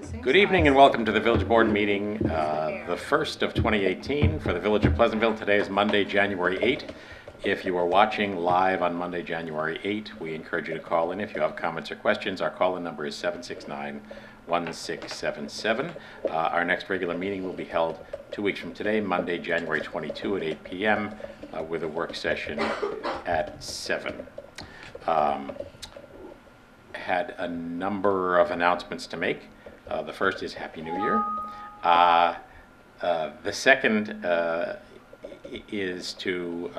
Good evening and welcome to the Village Board meeting, the first of 2018 for the Village of Pleasantville. Today is Monday, January 8. If you are watching live on Monday, January 8, we encourage you to call in if you have comments or questions. Our call-in number is 769-1677. Our next regular meeting will be held 2 weeks from today, Monday, January 22 at 8 p.m. With a work session at 7. Had a number of announcements to make. The first is Happy New Year. The second is to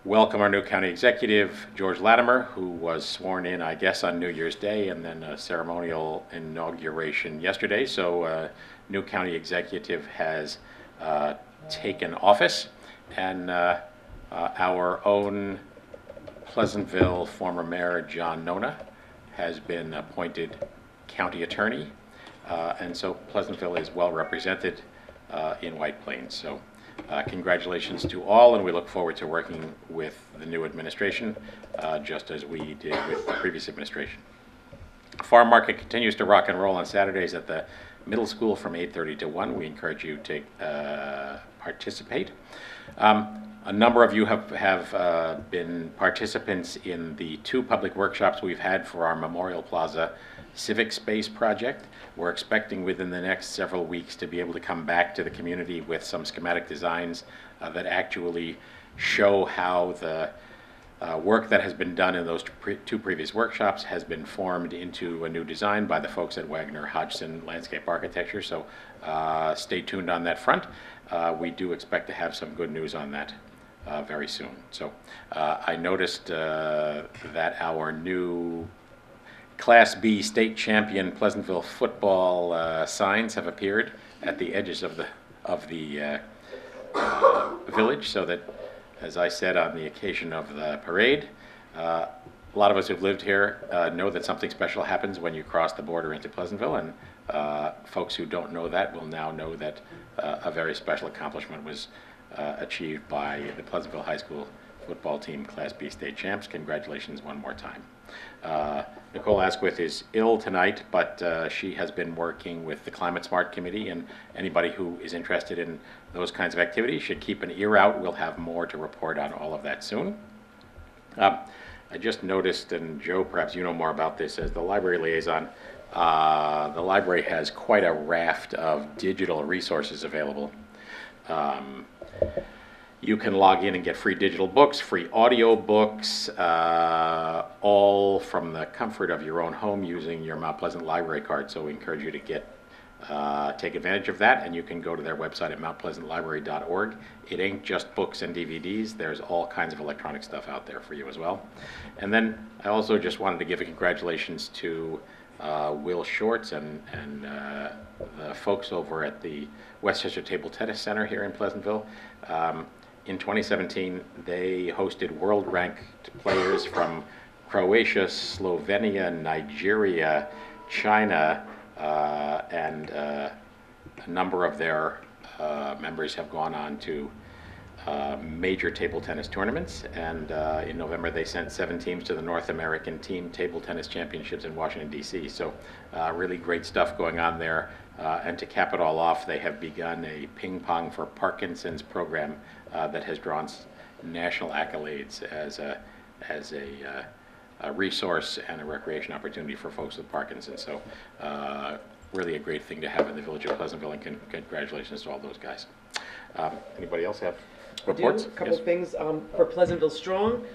welcome our new county executive, George Latimer, who was sworn in, I guess, on New Year's Day, and then a ceremonial inauguration yesterday. So new county executive has taken office, and our own Pleasantville former mayor John Nona has been appointed county attorney, and so Pleasantville is well represented in White Plains. So congratulations to all, and we look forward to working with the new administration just as we did with the previous administration. Farm market continues to rock and roll on Saturdays at the middle school from 8:30 to 1. We encourage you to participate. A number of you have been participants in the 2 public workshops we've had for our Memorial Plaza Civic Space project. We're expecting within the next several weeks to be able to come back to the community with some schematic designs that actually show how the work that has been done in those 2 previous workshops has been formed into a new design by the folks at Wagner Hodgson Landscape Architecture. So stay tuned on that front. We do expect to have some good news on that very soon. So I noticed that our new Class B state champion Pleasantville football signs have appeared at the edges of the village, so that, as I said on the occasion of the parade, a lot of us who've lived here know that something special happens when you cross the border into Pleasantville, and folks who don't know that will now know that a very special accomplishment was achieved by the Pleasantville High School football team, Class B state champs. Congratulations one more time. Nicole Asquith is ill tonight, but she has been working with the Climate Smart Committee, and anybody who is interested in those kinds of activities should keep an ear out. We'll have more to report on all of that soon. I just noticed, and Joe, perhaps you know more about this as the library liaison, the library has quite a raft of digital resources available. You can log in and get free digital books, free audio books, all from the comfort of your own home using your Mount Pleasant library card. So we encourage you to take advantage of that, and you can go to their website at mountpleasantlibrary.org. It ain't just books and DVDs. There's all kinds of electronic stuff out there for you as well. And then I also just wanted to give a congratulations to Will Shorts and the folks over at the Westchester Table Tennis Center here in Pleasantville. In 2017, they hosted world-ranked players from Croatia, Slovenia, Nigeria, China, and a number of their members have gone on to major table tennis tournaments. And in November, they sent 7 teams to the North American Team Table Tennis Championships in Washington, D.C. So really great stuff going on there. And to cap it all off, they have begun a Ping Pong for Parkinson's program that has drawn national accolades as a resource and a recreation opportunity for folks with Parkinson's. So really a great thing to have in the village of Pleasantville, and congratulations to all those guys. Anybody else have reports? A couple of things for Pleasantville Strong.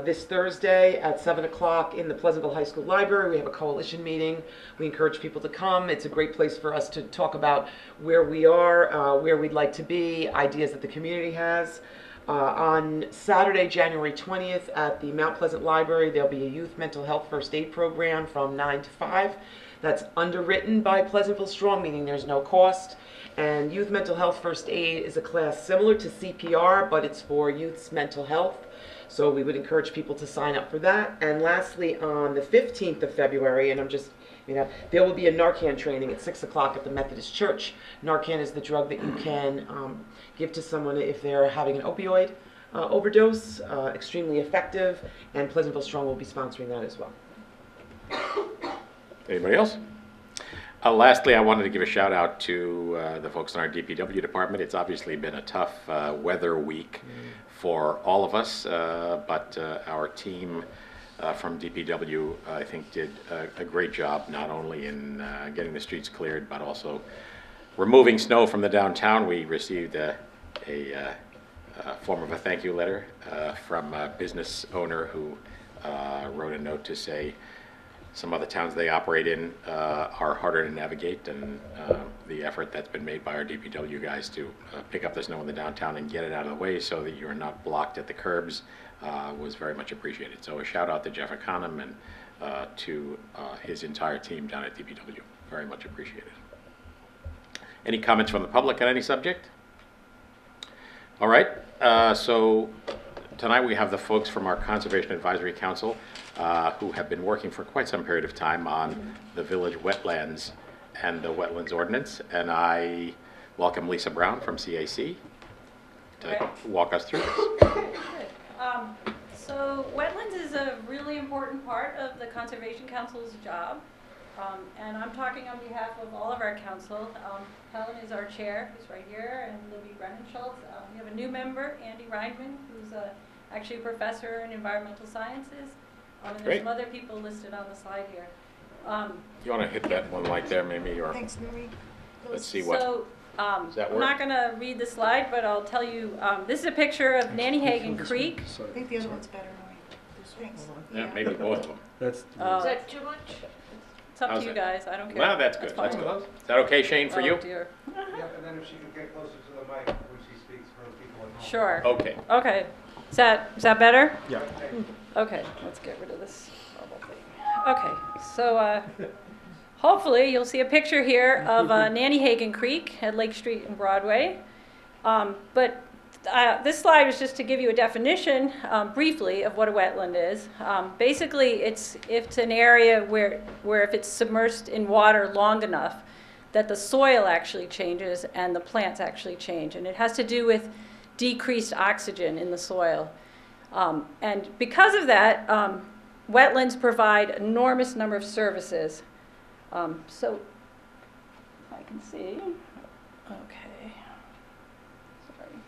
This Thursday at 7 o'clock in the Pleasantville High School Library, we have a coalition meeting. We encourage people to come. It's a great place for us to talk about where we are, where we'd like to be, ideas that the community has. On Saturday, January 20th at the Mount Pleasant Library, there'll be a youth mental health first aid program from 9 to 5. That's underwritten by Pleasantville Strong, meaning there's no cost. And youth mental health first aid is a class similar to CPR, but it's for youth's mental health. So we would encourage people to sign up for that. And lastly, on the 15th of February, and there will be a Narcan training at 6 o'clock at the Methodist Church. Narcan is the drug that you can give to someone if they're having an opioid overdose. Extremely effective, and Pleasantville Strong will be sponsoring that as well. Anybody else? Lastly, I wanted to give a shout out to the folks in our DPW department. It's obviously been a tough weather week for all of us, but our team from DPW, I think, did a great job, not only in getting the streets cleared, but also removing snow from the downtown. We received a form of a thank you letter from a business owner who wrote a note to say some of the towns they operate in are harder to navigate, and the effort that's been made by our DPW guys to pick up the snow in the downtown and get it out of the way so that you're not blocked at the curbs was very much appreciated. So a shout out to Jeff Econom and to his entire team down at DPW. Very much appreciated. Any comments from the public on any subject? All right, so tonight we have the folks from our Conservation Advisory Council who have been working for quite some period of time on the village wetlands and the wetlands ordinance. And I welcome Lisa Brown from CAC to walk us through this. Good. So wetlands is a really important part of the Conservation Council's job. And I'm talking on behalf of all of our council. Helen is our chair, who's right here, and Libby Brennan-Schultz. We have a new member, Andy Reinman, who's actually a professor in environmental sciences. And there's some other people listed on the slide here. You want to hit that one light there, maybe, or Thanks, Marie. let's see what. So, Does that I'm work? not going to read the slide, but I'll tell you, this is a picture of Nannyhagen Creek. I think the other one's better, Marie. Thanks. Yeah, maybe both of them. That's, Is that too much? It's up How's to you that? guys. I don't care. Well, that's good. That's fine. good. Is that okay, Shane, for Oh, you? dear. Yeah, and then if she could get closer to the mic when she speaks for the people at home. Sure. Okay. Okay. Is that better? yeah. Okay. Let's get rid of this horrible thing. Okay. So hopefully you'll see a picture here of Nannyhagen Creek at Lake Street and Broadway. But this slide is just to give you a definition briefly of what a wetland is. Basically, it's an area where if it's submersed in water long enough that the soil actually changes and the plants actually change. And it has to do with decreased oxygen in the soil. And because of that, wetlands provide an enormous number of services. So I can see. Okay. Sorry.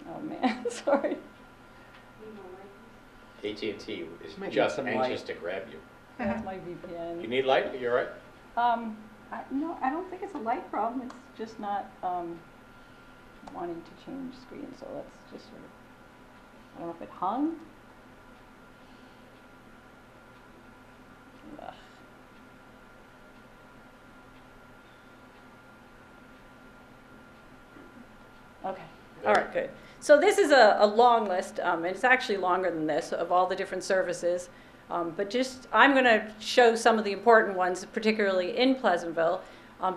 Oh man, sorry. AT&T is Might need just some anxious light. to grab you. That's my VPN. You need light? You're right. No, I don't think it's a light problem. It's just not wanting to change screen. So let's just sort of, I don't know if it hung. Ugh. Okay. All right, good. So this is a long list, and it's actually longer than this, of all the different services. But just, I'm going to show some of the important ones, particularly in Pleasantville.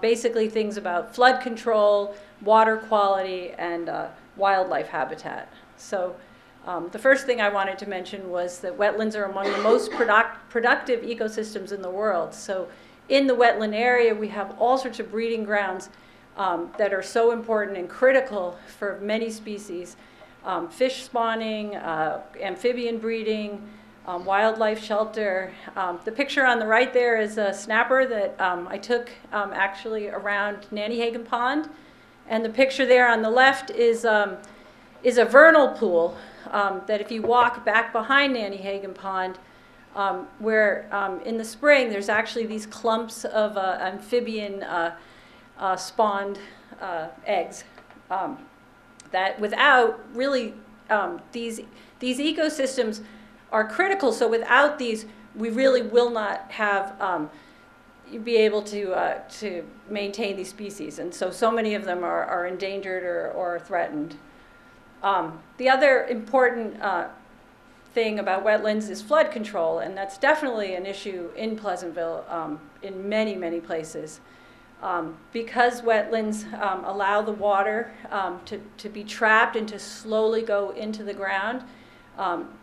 Basically things about flood control, water quality, and wildlife habitat. So the first thing I wanted to mention was that wetlands are among the most productive ecosystems in the world. So in the wetland area, we have all sorts of breeding grounds that are so important and critical for many species. Fish spawning, amphibian breeding, wildlife shelter. The picture on the right there is a snapper that I took actually around Nannyhagen Pond. And the picture there on the left is a vernal pool that if you walk back behind Nannyhagen Pond, where in the spring there's actually these clumps of amphibian spawned eggs that without really these ecosystems are critical. So without these, we really will not have be able to maintain these species, and so many of them are endangered or threatened. The other important thing about wetlands is flood control, and that's definitely an issue in Pleasantville in many places. Because wetlands allow the water to be trapped and to slowly go into the ground,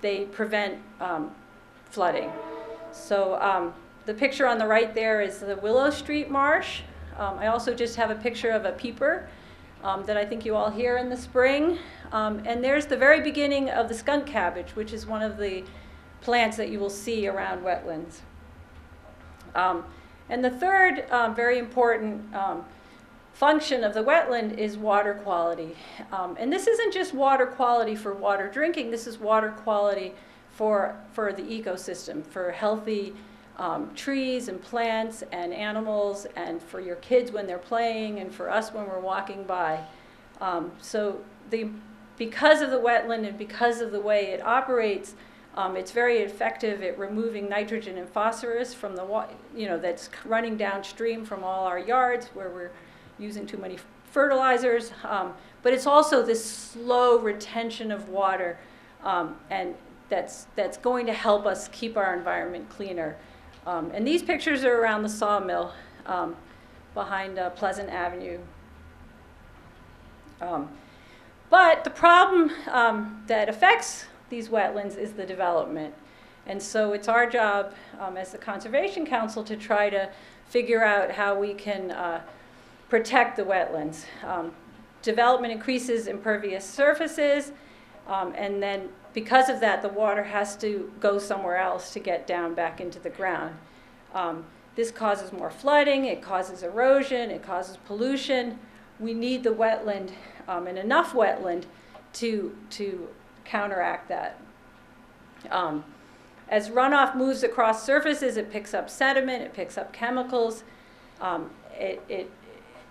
they prevent flooding. So the picture on the right there is the Willow Street Marsh. I also just have a picture of a peeper that I think you all hear in the spring. And there's the very beginning of the skunk cabbage, which is one of the plants that you will see around wetlands. And the third very important function of the wetland is water quality. And this isn't just water quality for water drinking, this is water quality for the ecosystem, for healthy trees and plants and animals, and for your kids when they're playing, and for us when we're walking by. Because of the wetland and because of the way it operates, it's very effective at removing nitrogen and phosphorus from the that's running downstream from all our yards where we're using too many fertilizers. But it's also this slow retention of water, and that's going to help us keep our environment cleaner. And these pictures are around the sawmill behind Pleasant Avenue. But the problem that affects these wetlands is the development. And so it's our job as the Conservation Council to try to figure out how we can protect the wetlands. Development increases impervious surfaces, and then because of that, the water has to go somewhere else to get down back into the ground. This causes more flooding, it causes erosion, it causes pollution. We need the wetland and enough wetland to counteract that. As runoff moves across surfaces, it picks up sediment, it picks up chemicals.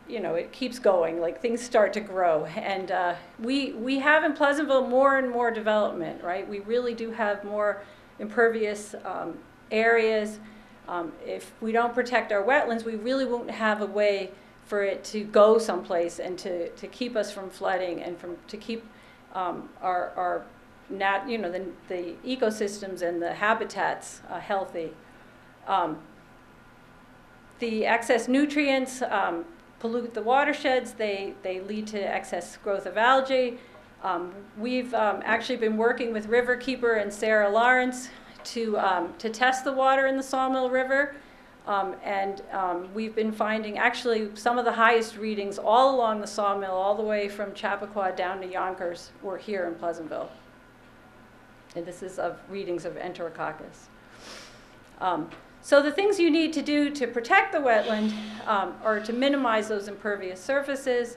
It keeps going, like things start to grow. And we have in Pleasantville more and more development, right? We really do have more impervious areas. If we don't protect our wetlands, we really won't have a way for it to go someplace and to keep us from flooding and to keep the ecosystems and the habitats healthy. The excess nutrients pollute the watersheds. They lead to excess growth of algae. We've actually been working with Riverkeeper and Sarah Lawrence to test the water in the Sawmill River. We've been finding actually some of the highest readings all along the Sawmill, all the way from Chappaqua down to Yonkers, were here in Pleasantville. And this is of readings of Enterococcus. So the things you need to do to protect the wetland are to minimize those impervious surfaces,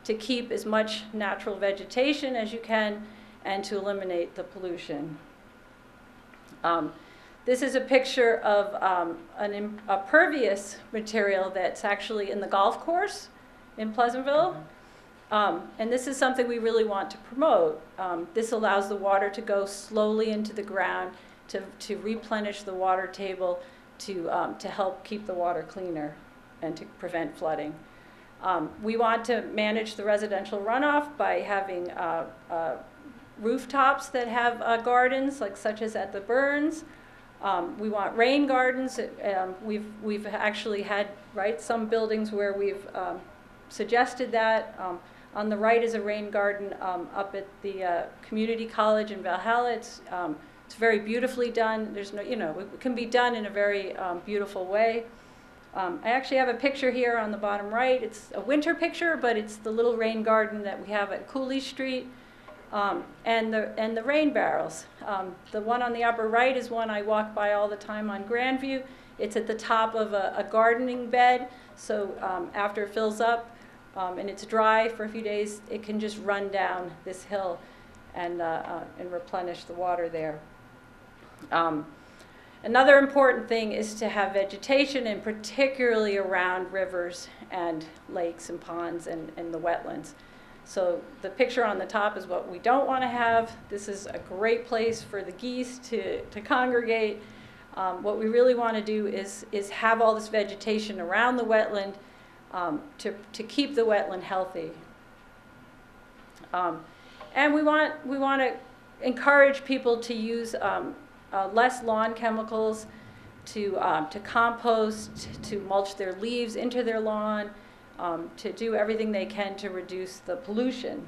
to keep as much natural vegetation as you can, and to eliminate the pollution. This is a picture of a pervious material that's actually in the golf course in Pleasantville. And this is something we really want to promote. This allows the water to go slowly into the ground, to replenish the water table, to help keep the water cleaner and to prevent flooding. We want to manage the residential runoff by having rooftops that have gardens, such as at the Burns. We want rain gardens. We've actually had some buildings where we've suggested that. On the right is a rain garden up at the community college in Valhalla. It's very beautifully done. There's no, it can be done in a very beautiful way. I actually have a picture here on the bottom right. It's a winter picture, but it's the little rain garden that we have at Cooley Street. And the rain barrels. The one on the upper right is one I walk by all the time on Grandview. It's at the top of a gardening bed, so after it fills up and it's dry for a few days, it can just run down this hill and replenish the water there. Another important thing is to have vegetation, and particularly around rivers and lakes and ponds and the wetlands. So the picture on the top is what we don't want to have. This is a great place for the geese to congregate. What we really want to do is have all this vegetation around the wetland to keep the wetland healthy. And we want to encourage people to use less lawn chemicals, to compost, to mulch their leaves into their lawn, to do everything they can to reduce the pollution.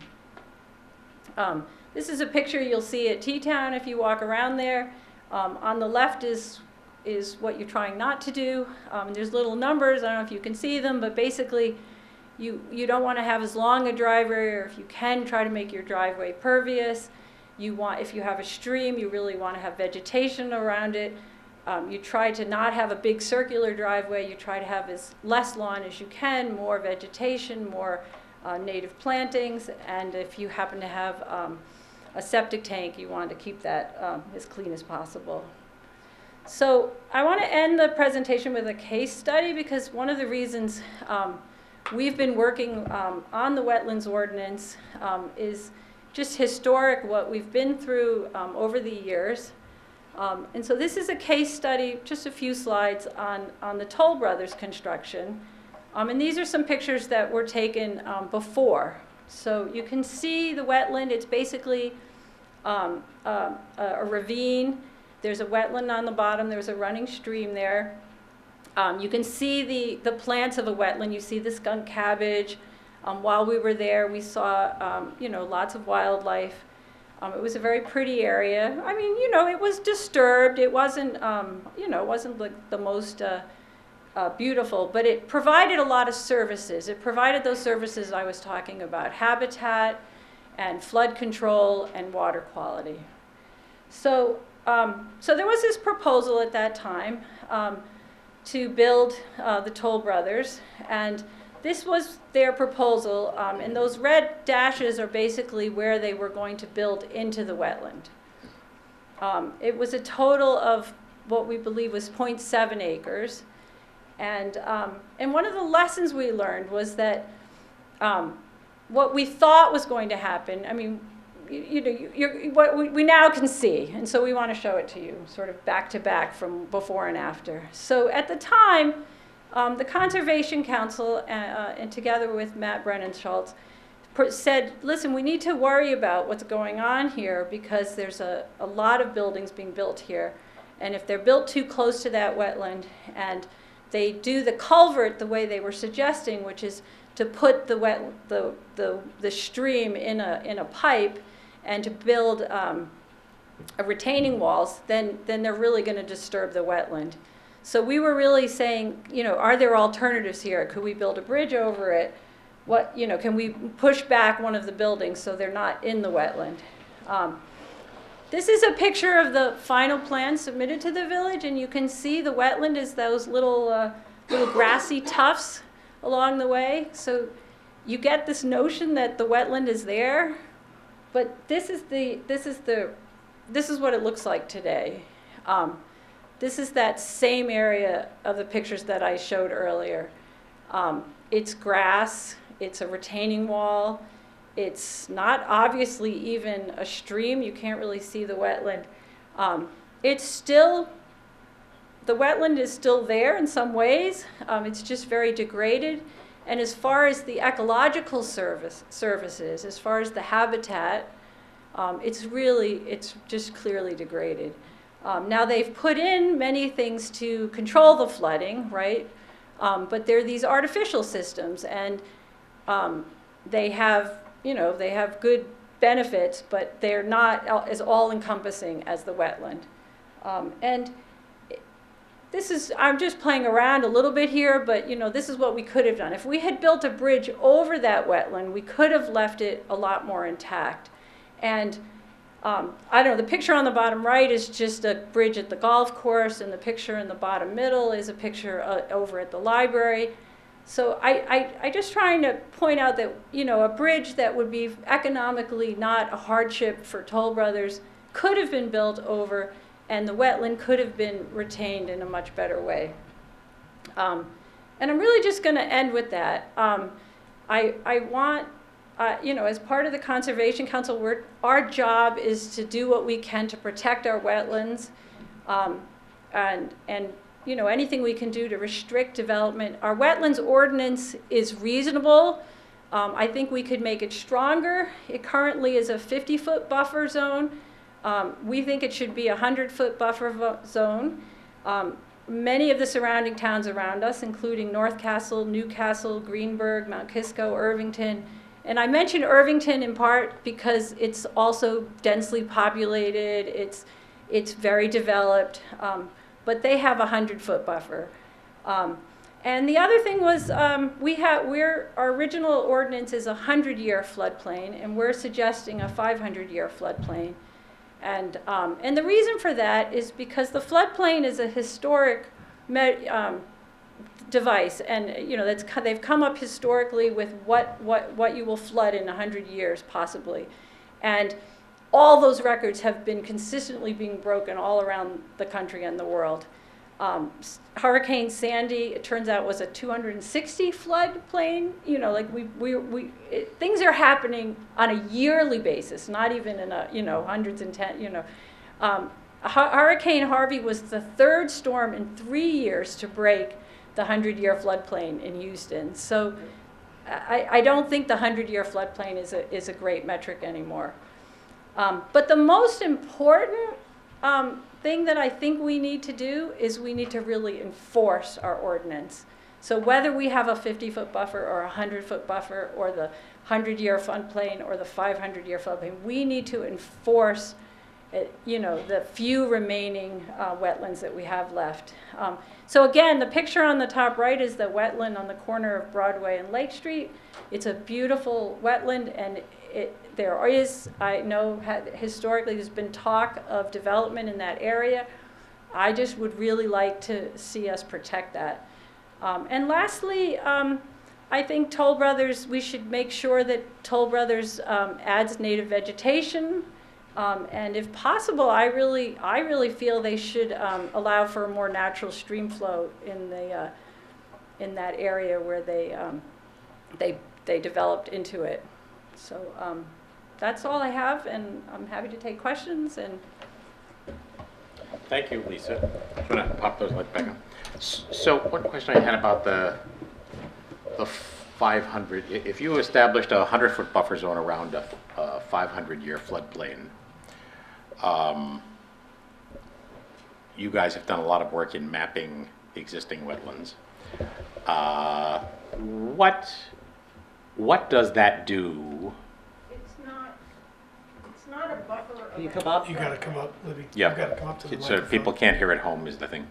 This is a picture you'll see at T-Town if you walk around there. On the left is what you're trying not to do. There's little numbers, I don't know if you can see them, but basically you don't want to have as long a driveway, or if you can, try to make your driveway pervious. If you have a stream, you really want to have vegetation around it. You try to not have a big circular driveway. You try to have as less lawn as you can, more vegetation, more native plantings, and if you happen to have a septic tank, you want to keep that as clean as possible. So I want to end the presentation with a case study, because one of the reasons we've been working on the wetlands ordinance is just historic, what we've been through over the years. And so this is a case study, just a few slides on the Toll Brothers construction. And these are some pictures that were taken before. So you can see the wetland. It's basically a ravine. There's a wetland on the bottom. There's a running stream there. You can see the plants of a wetland. You see the skunk cabbage. While we were there, we saw lots of wildlife. It was a very pretty area. I mean, it was disturbed. It wasn't, it wasn't like the most beautiful, but it provided a lot of services. It provided those services I was talking about: habitat and flood control and water quality. So, so there was this proposal at that time to build the Toll Brothers, and this was their proposal, and those red dashes are basically where they were going to build into the wetland. It was a total of what we believe was 0.7 acres. And one of the lessons we learned was that what we thought was going to happen, I mean, what we now can see, and so we want to show it to you, sort of back to back from before and after. So at the time, the Conservation Council, and together with Matt Brennan-Schultz, said, listen, we need to worry about what's going on here, because there's a lot of buildings being built here. And if they're built too close to that wetland, and they do the culvert the way they were suggesting, which is to put the stream in a pipe and to build retaining walls, then they're really going to disturb the wetland. So we were really saying, are there alternatives here? Could we build a bridge over it? Can we push back one of the buildings so they're not in the wetland? This is a picture of the final plan submitted to the village, and you can see the wetland is those little grassy tufts along the way. So you get this notion that the wetland is there, but this is what it looks like today. This is that same area of the pictures that I showed earlier. It's grass, it's a retaining wall, it's not obviously even a stream, you can't really see the wetland. The wetland is still there in some ways, it's just very degraded. And as far as the ecological services, as far as the habitat, it's just clearly degraded. Now they've put in many things to control the flooding, right? But they're these artificial systems, and they have good benefits, but they're not as all-encompassing as the wetland. I'm just playing around a little bit here, but this is what we could have done. If we had built a bridge over that wetland, we could have left it a lot more intact. And I don't know, the picture on the bottom right is just a bridge at the golf course, and the picture in the bottom middle is a picture over at the library. So I just trying to point out that, a bridge that would be economically not a hardship for Toll Brothers could have been built over, and the wetland could have been retained in a much better way. And I'm really just going to end with that. I want, as part of the Conservation Council, our job is to do what we can to protect our wetlands, and anything we can do to restrict development. Our wetlands ordinance is reasonable. I think we could make it stronger. It currently is a 50-foot buffer zone. We think it should be a 100-foot buffer zone. Many of the surrounding towns around us, including North Castle, Newcastle, Greenburgh, Mount Kisco, Irvington. And I mentioned Irvington in part because it's also densely populated. It's very developed, but they have a 100-foot buffer. And the other thing was, our original ordinance is a 100-year floodplain, and we're suggesting a 500-year floodplain. And the reason for that is because the floodplain is a historic device, and they've come up historically with what you will flood in 100 years possibly, and all those records have been consistently being broken all around the country and the world. Hurricane Sandy, it turns out, was a 260 floodplain. Things are happening on a yearly basis, not even in hundreds and Hurricane Harvey was the third storm in 3 years to break the 100-year floodplain in Houston. So I don't think the 100-year floodplain is a great metric anymore. But the most important thing that I think we need to do is we need to really enforce our ordinance. So whether we have a 50-foot buffer or a 100-foot buffer or the 100-year floodplain or the 500-year floodplain, we need to enforce the few remaining wetlands that we have left. So again, the picture on the top right is the wetland on the corner of Broadway and Lake Street. It's a beautiful wetland, and there is, I know historically there's been talk of development in that area. I just would really like to see us protect that. And lastly, I think Toll Brothers, we should make sure that Toll Brothers adds native vegetation. And if possible, I really feel they should allow for a more natural stream flow in that area where they developed into it. So that's all I have, and I'm happy to take questions. And Thank you, Lisa. I'm going to pop those lights back on. So one question I had about the 500, if you established a 100-foot buffer zone around a 500-year floodplain, you guys have done a lot of work in mapping the existing wetlands. What does that do? It's not a buffer. Can you come up? You gotta come up, Libby. Yeah. You gotta come up to the So microphone. people can't hear at home is the thing.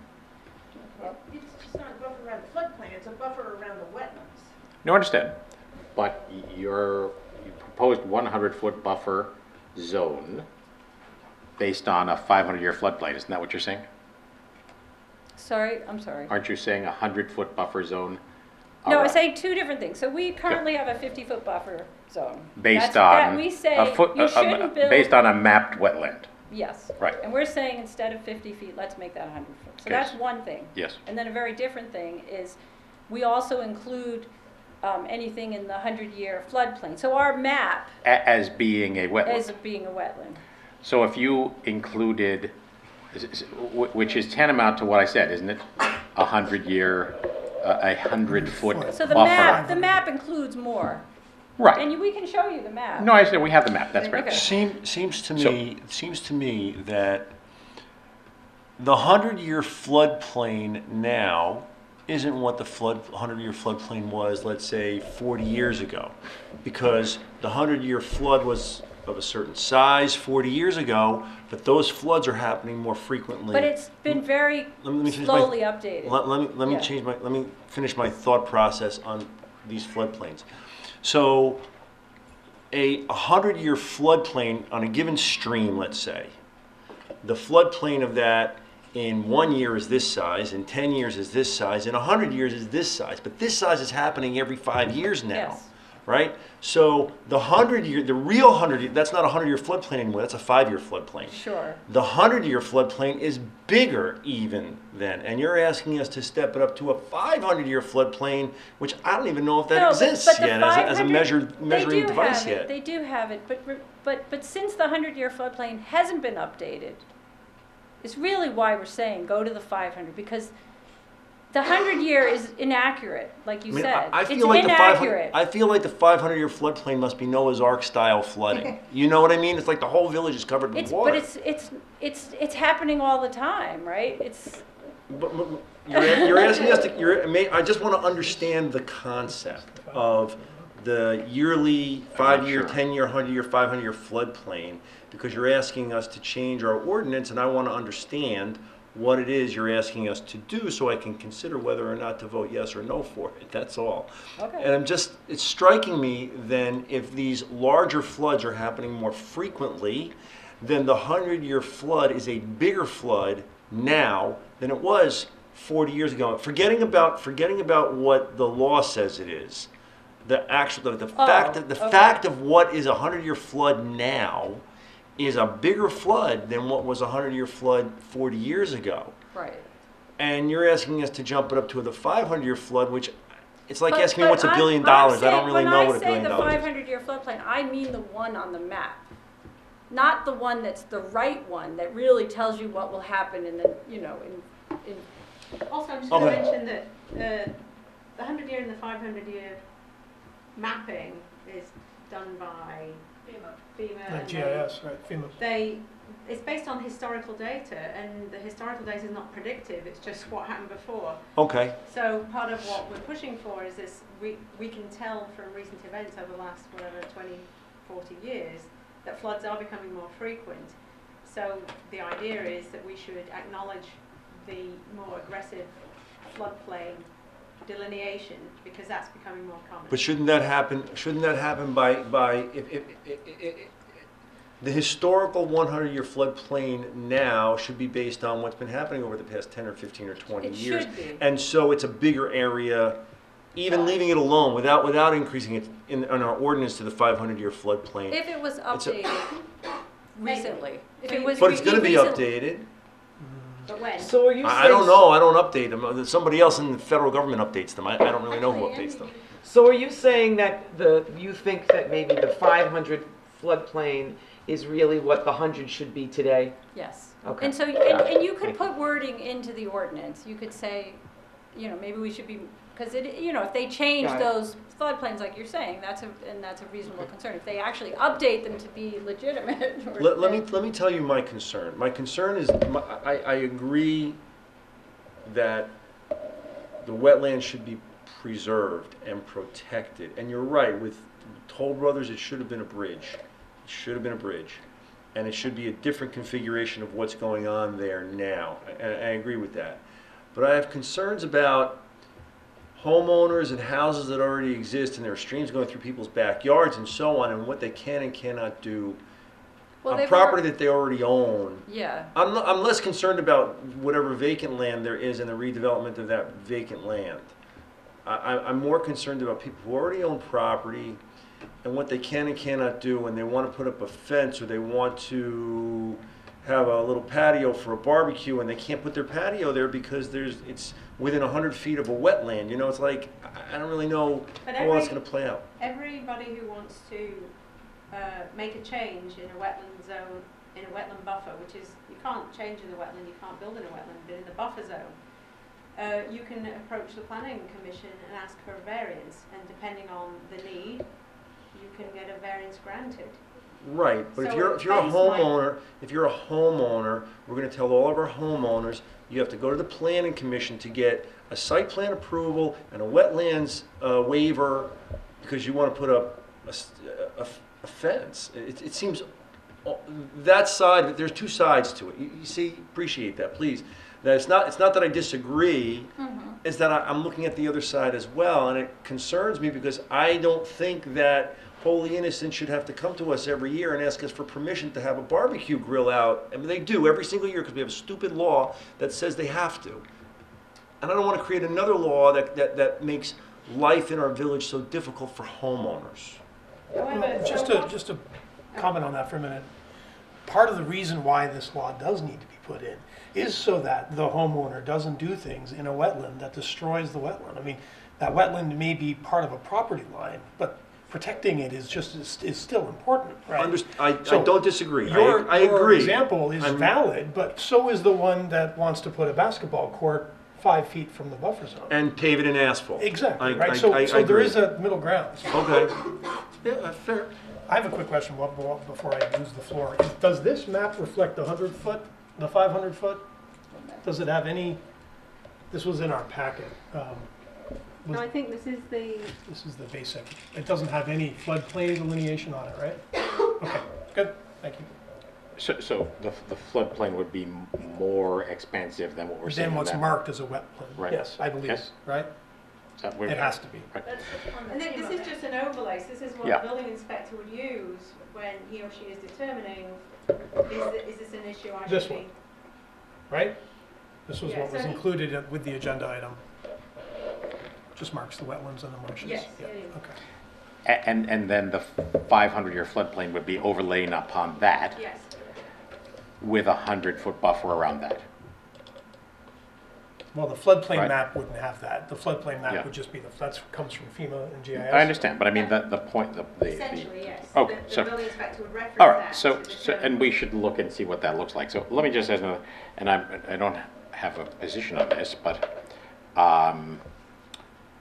It's just not a buffer around the floodplain, it's a buffer around the wetlands. No, I understand. But you proposed 100-foot buffer zone based on a 500-year floodplain. Isn't that what you're saying? I'm sorry. Aren't you saying a 100-foot buffer zone? No, I'm around- saying two different things. So we currently have a 50-foot buffer zone. Based That on we say a foot, you shouldn't build. based on a mapped wetland. Yes. Right. And we're saying instead of 50 feet, let's make that 100 foot. So Okay. that's one thing. Yes. And then a very different thing is we also include anything in the 100-year floodplain. So our map As being a wetland. is being a wetland. So if you included, which is tantamount to what I said, isn't it? A 100-year, a 100-foot So the buffer. map includes more. Right. And we can show you the map. No, I said we have the map. That's great. Okay. Seems to me that the 100-year floodplain now isn't what the 100-year floodplain was, let's say, 40 years ago, because the 100-year flood was of a certain size 40 years ago, but those floods are happening more frequently. But it's been very Let me finish my- slowly updated. Let me Yeah. let me finish my thought process on these floodplains. So a 100-year floodplain on a given stream, let's say, the floodplain of that in 1 year is this size, in 10 years is this size, in 100 years is this size, but this size is happening every 5 years now. Yes. Right? So the real 100, that's not a 100-year floodplain anymore, that's a 5-year floodplain. Sure. The 100-year floodplain is bigger even then, and you're asking us to step it up to a 500-year floodplain, which I don't even know if that No, exists but the yet as a 500 measuring device They do have it. yet. They do have it, but since the 100-year floodplain hasn't been updated, it's really why we're saying go to the 500, because the 100-year is inaccurate, like you I mean, said. I feel It's like inaccurate. I feel like the 500-year floodplain must be Noah's Ark style flooding. You know what I mean? It's like the whole village is covered with water. But it's happening all the time, right? But you're asking us to. I just want to understand the concept of the yearly 5-year, Sure. 10-year, 100-year, 500-year floodplain, because you're asking us to change our ordinance, and I want to understand what it is you're asking us to do so I can consider whether or not to vote yes or no for it. That's all. Okay. And it's striking me then if these larger floods are happening more frequently, then the 100-year flood is a bigger flood now than it was 40 years ago. Forgetting about what the law says it is. The fact of what is a 100-year flood now is a bigger flood than what was a 100-year flood 40 years ago. Right. And you're asking us to jump it up to the 500-year flood, which it's like But- asking me what's $1 billion. I don't really know what $1 billion When I is. say the 500-year floodplain, I mean the one on the map. Not the one that's the right one that really tells you what will happen in the, in Also, I'm just going to Okay. mention that the 100-year and the 500-year mapping is done by FEMA. Like and GIS, right, FEMA. it's based on historical data, and the historical data is not predictive, it's just what happened before. Okay. So part of what we're pushing for is this, we can tell from recent events over the last, 20, 40 years, that floods are becoming more frequent. So the idea is that we should acknowledge the more aggressive floodplain delineation, because that's becoming more common. But shouldn't that happen by if the historical 100-year floodplain now should be based on what's been happening over the past 10 or 15 or 20 It years. should be. And so it's a bigger area, even leaving it alone without increasing it in our ordinance to the 500-year floodplain. if it was updated recently. If it was But it's going to be recently- updated. But when? So are you saying? I don't know. I don't update them. Somebody else in the federal government updates them. I don't really know who updates them. So are you saying that you think that maybe the 500 floodplain is really what the 100 should be today? Yes. Okay. And so, and you could put wording into the ordinance. You could say, maybe we should be, because if they change Got it. those floodplains like you're saying, that's a reasonable concern. If they actually update them to be legitimate. Let me tell you my concern. My concern is I agree that the wetlands should be preserved and protected. And you're right, with Toll Brothers, it should have been a bridge. It should have been a bridge. And it should be a different configuration of what's going on there now. And I agree with that. But I have concerns about homeowners and houses that already exist, and there are streams going through people's backyards and so on, and what they can and cannot do Well, on they've property that they already own. Yeah. I'm less concerned about whatever vacant land there is and the redevelopment of that vacant land. I'm more concerned about people who already own property and what they can and cannot do when they want to put up a fence or they want to have a little patio for a barbecue and they can't put their patio there because it's within 100 feet of a wetland. It's like, I don't really know But how well it's going to play out. Everybody who wants to make a change in a wetland zone, in a wetland buffer, which is, you can't change in a wetland, you can't build in a wetland, but in the buffer zone, you can approach the planning commission and ask for a variance, and depending on the need, you can get a variance granted. Right, but if So you're a a fence homeowner, we're going to tell all of our homeowners, you have to go to the planning commission to get a site plan approval and a wetlands waiver because you want to put up a fence. It seems that side. There's two sides to it. You see, appreciate that, please. That it's not that I disagree. It's that I'm looking at the other side as well, and it concerns me because I don't think that Holy Innocents should have to come to us every year and ask us for permission to have a barbecue grill out. I mean, they do every single year because we have a stupid law that says they have to. And I don't want to create another law that makes life in our village so difficult for homeowners. However, Just to comment on that for a minute, part of the reason why this law does need to be put in is so that the homeowner doesn't do things in a wetland that destroys the wetland. I mean, that wetland may be part of a property line, but protecting it is still important, right? I So don't disagree. Your I agree. example is I'm- valid, but so is the one that wants to put a basketball court 5 feet from the buffer zone. And pave it in asphalt. Exactly, I right? So there agree. is a middle ground. Okay. Yeah, fair. I have a quick question before I use the floor. Does this map reflect the 100-foot, the 500-foot? Does it have any, this was in our packet. no, I think this is the, This is the basic. It doesn't have any floodplain delineation on it, right? Okay, good, thank you. So the floodplain would be more expansive than what we're seeing Than on what's that. marked as a wetland. Right. Yes, I believe, Yes. right? Is that where- It has to be. Right. That's and this is just an overlay, so this is what Yeah. the building inspector would use when he or she is determining, is this an issue I This should one. be? Right? This was Yeah, what was so he- included with the agenda item. Just marks the wetlands and the marshes. Yes, Yeah, yeah, yeah. okay. And then the 500-year floodplain would be overlain upon that Yes, with a 100-foot buffer around that. Well, the floodplain Right. map wouldn't have that. The floodplain Yeah. map would just be that comes from FEMA and GIS. I understand, but I mean, the point, the. essentially, yes. Okay, The so- building inspector would reference All that. right, so, to so, determine and we should look and see what that looks like. So let me just ask another, and I don't have a position on this, but,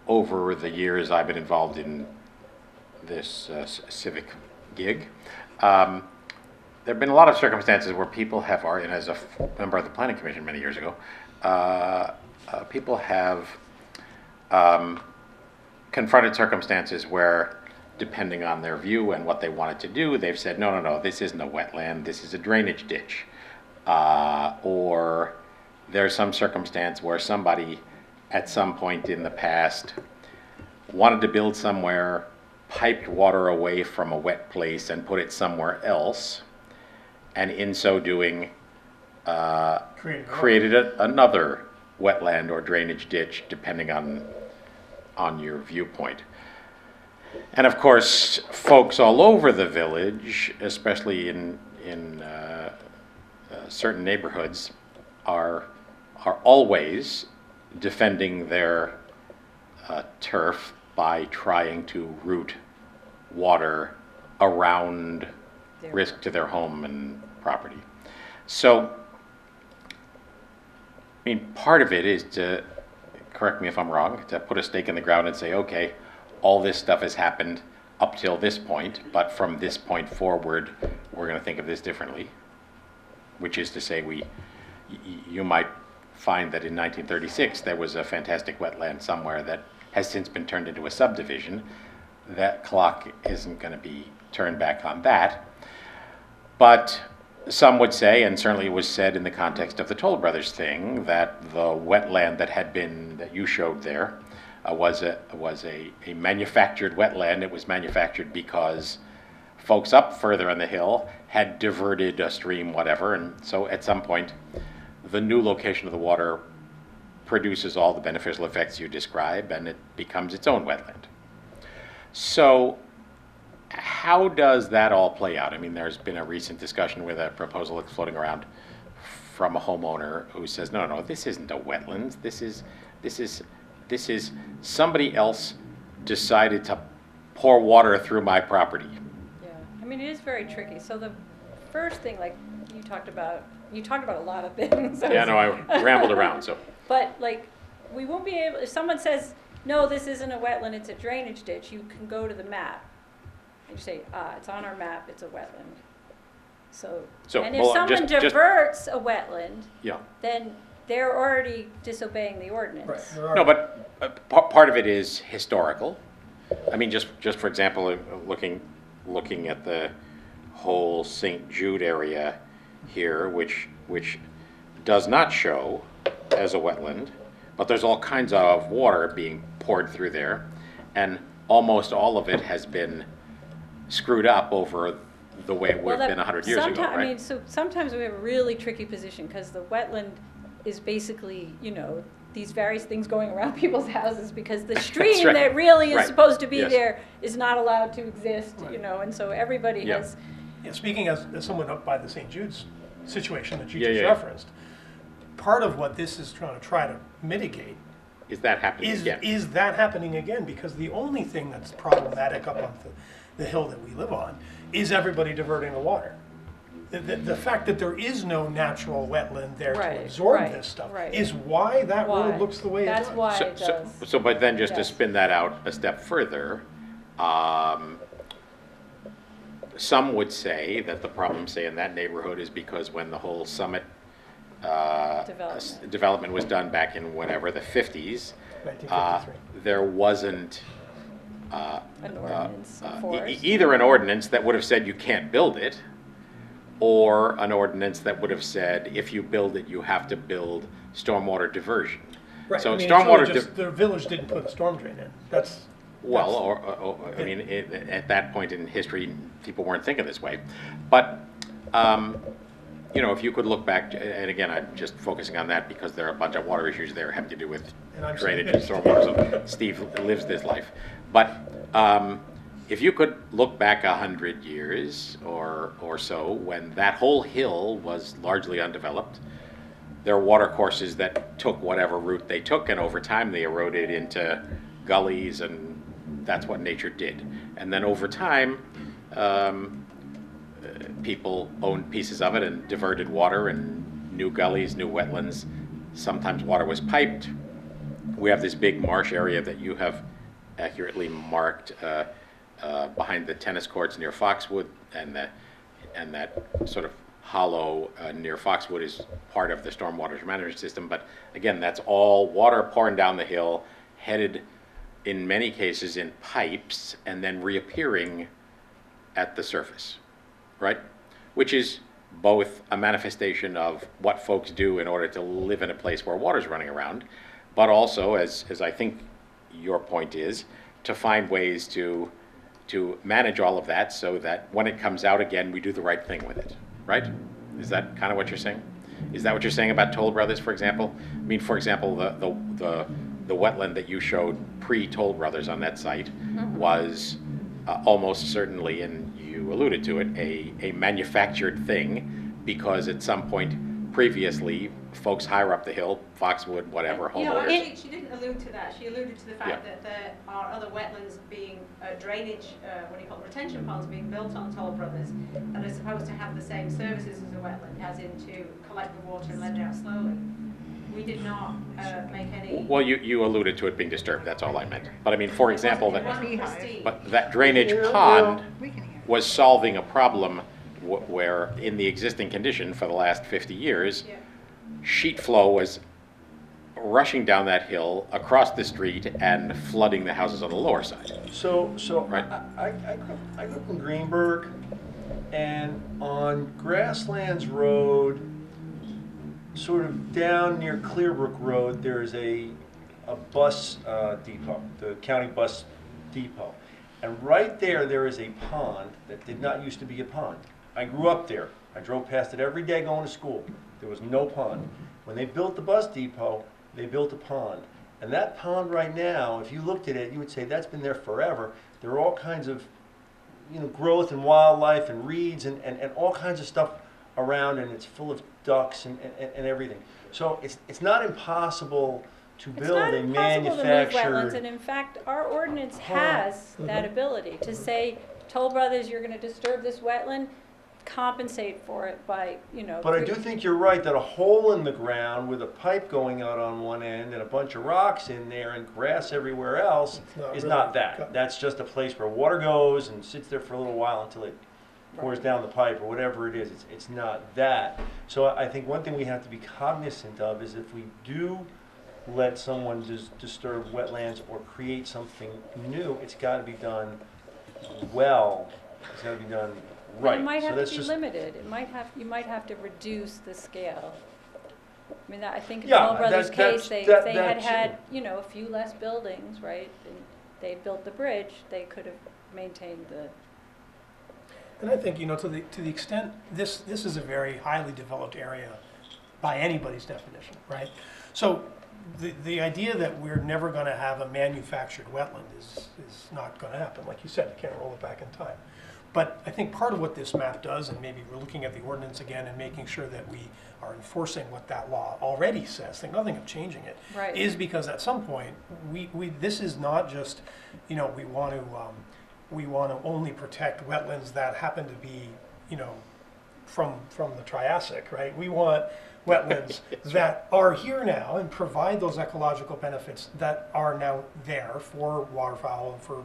over the years I've been involved in this civic gig, there've been a lot of circumstances where people have, and as a member of the planning commission many years ago, people have, confronted circumstances where, depending on their view and what they wanted to do, they've said, no, this isn't a wetland, this is a drainage ditch. Or there's some circumstance where somebody, at some point in the past, wanted to build somewhere, piped water away from a wet place and put it somewhere else, and in so doing, created another wetland or drainage ditch, depending on your viewpoint. And of course, folks all over the village, especially in certain neighborhoods, are always defending their turf by trying to route water around risk to their home and property. So, I mean, part of it is to, correct me if I'm wrong, to put a stake in the ground and say, okay, all this stuff has happened up till this point, but from this point forward, we're going to think of this differently. Which is to say, you might find that in 1936 there was a fantastic wetland somewhere that has since been turned into a subdivision. That clock isn't going to be turned back on that. But some would say, and certainly it was said in the context of the Toll Brothers thing, that the wetland that you showed there was a manufactured wetland. It was manufactured because folks up further on the hill had diverted a stream, whatever, and so at some point, the new location of the water produces all the beneficial effects you describe, and it becomes its own wetland. So, how does that all play out? I mean, there's been a recent discussion with a proposal that's floating around from a homeowner who says, no, this isn't a wetland. This is somebody else decided to pour water through my property. Yeah, I mean, it is very tricky. So the first thing, like you talked about a lot of things. Yeah, no, I rambled around, so. But like, we won't be able, if someone says, no, this isn't a wetland, it's a drainage ditch, you can go to the map. And you say, it's on our map, it's a wetland. So and if well, someone just- diverts a wetland, Yeah. then they're already disobeying the ordinance. Right. There are- No, but part of it is historical. I mean, just for example, looking at the whole St. Jude area here, which does not show as a wetland, but there's all kinds of water being poured through there, and almost all of it has been screwed up over the way it would have been 100 years ago, right? I mean, so sometimes we have a really tricky position because the wetland is basically, these various things going around people's houses because the stream right. that really is Right. supposed to be Yes. there is not allowed to exist, Right. and so everybody Yeah. has, Yeah, speaking as someone up by the St. Jude's situation that you Yeah, just yeah. referenced, part of what this is trying to mitigate Is that happening again? is that happening again, because the only thing that's problematic up on the hill that we live on is everybody diverting the water. The fact that there is no natural wetland there Right, to absorb right, this stuff right. is why that Why? road looks the way it does. That's why So- it so- does. So, but then just to Yes. spin that out a step further, some would say that the problem, say, in that neighborhood is because when the whole Summit Development. development was done back in whatever, the 50s, 1953. there wasn't An ordinance enforced. either an ordinance that would have said you can't build it, or an ordinance that would have said, if you build it, you have to build stormwater diversion. Right, So I mean, it's really stormwater, just, the village didn't put a storm drain in. That's, well, I mean, at that point in history, people weren't thinking this way. But, you know, if you could look back, and again, I'm just focusing on that because there are a bunch of water issues there having to do with And I'm drainage saying and stormwater, so Steve lives this life. But if you could look back 100 years or so, when that whole hill was largely undeveloped, there are water courses that took whatever route they took, and over time they eroded into gullies, and that's what nature did. And then over time, people owned pieces of it and diverted water, and new gullies, new wetlands. Sometimes water was piped. We have this big marsh area that you have accurately marked behind the tennis courts near Foxwood, and that sort of hollow near Foxwood is part of the stormwater management system. But again, that's all water pouring down the hill, headed in many cases in pipes, and then reappearing at the surface, right? Which is both a manifestation of what folks do in order to live in a place where water's running around, but also, as I think your point is, to find ways to manage all of that so that when it comes out again, we do the right thing with it, right? Is that kind of what you're saying? Is that what you're saying about Toll Brothers, for example? I mean, for example, the wetland that you showed pre-Toll Brothers on that site was almost certainly, and you alluded to it, a manufactured thing, because at some point previously, folks higher up the hill, Foxwood, whatever, You know, homeowners. actually, she didn't allude to that. She alluded to the fact that there are other wetlands being drainage, retention ponds being built on Toll Brothers that are supposed to have the same services as a wetland, as in to collect the water and let it out slowly. We did not make any. Well, you alluded to it being disturbed, that's all I meant. But I mean, for example, It wasn't pristine. but that drainage pond was solving a problem where, in the existing condition for the last 50 years, Yeah. sheet flow was rushing down that hill, across the street, and flooding the houses on the lower side. So Right. I grew up in Greenberg, and on Grasslands Road, sort of down near Clearbrook Road, there's a bus depot, the county bus depot. And right there is a pond that did not used to be a pond. I grew up there. I drove past it every day going to school. There was no pond. When they built the bus depot, they built a pond. And that pond right now, if you looked at it, you would say that's been there forever. There are all kinds of, growth and wildlife and reeds and all kinds of stuff around, and it's full of ducks and everything. So it's not impossible to It's build not a impossible to move wetlands, and manufactured. in fact, our ordinance has that ability to say, Toll Brothers, you're gonna disturb this wetland, compensate for it by, But I do think you're right that a hole in the ground with a pipe going out on one end and a bunch of rocks in there and grass everywhere else not is really not that. cut. That's just a place where water goes and sits there for a little while until it pours down the pipe or whatever it is. It's not that. So I think one thing we have to be cognizant of is if we do let someone disturb wetlands or create something new, it's got to be done well. It's got to be done right. It might So have that's to be just- limited, you might have to reduce the scale. I mean, I think in Yeah, Toll Brothers' that's- case, they, that- they that had, too. a few less buildings, right? And they built the bridge, they could have maintained the, and I think, to the extent, this is a very highly developed area by anybody's definition, right? So the idea that we're never gonna have a manufactured wetland is not gonna happen. Like you said, you can't roll it back in time. But I think part of what this map does, and maybe we're looking at the ordinance again and making sure that we are enforcing what that law already says, think nothing of changing it, Right. is because at some point, this is not just, we want to only protect wetlands that happen to be, from the Triassic, right? We want wetlands that are here now and provide those ecological benefits that are now there for waterfowl and for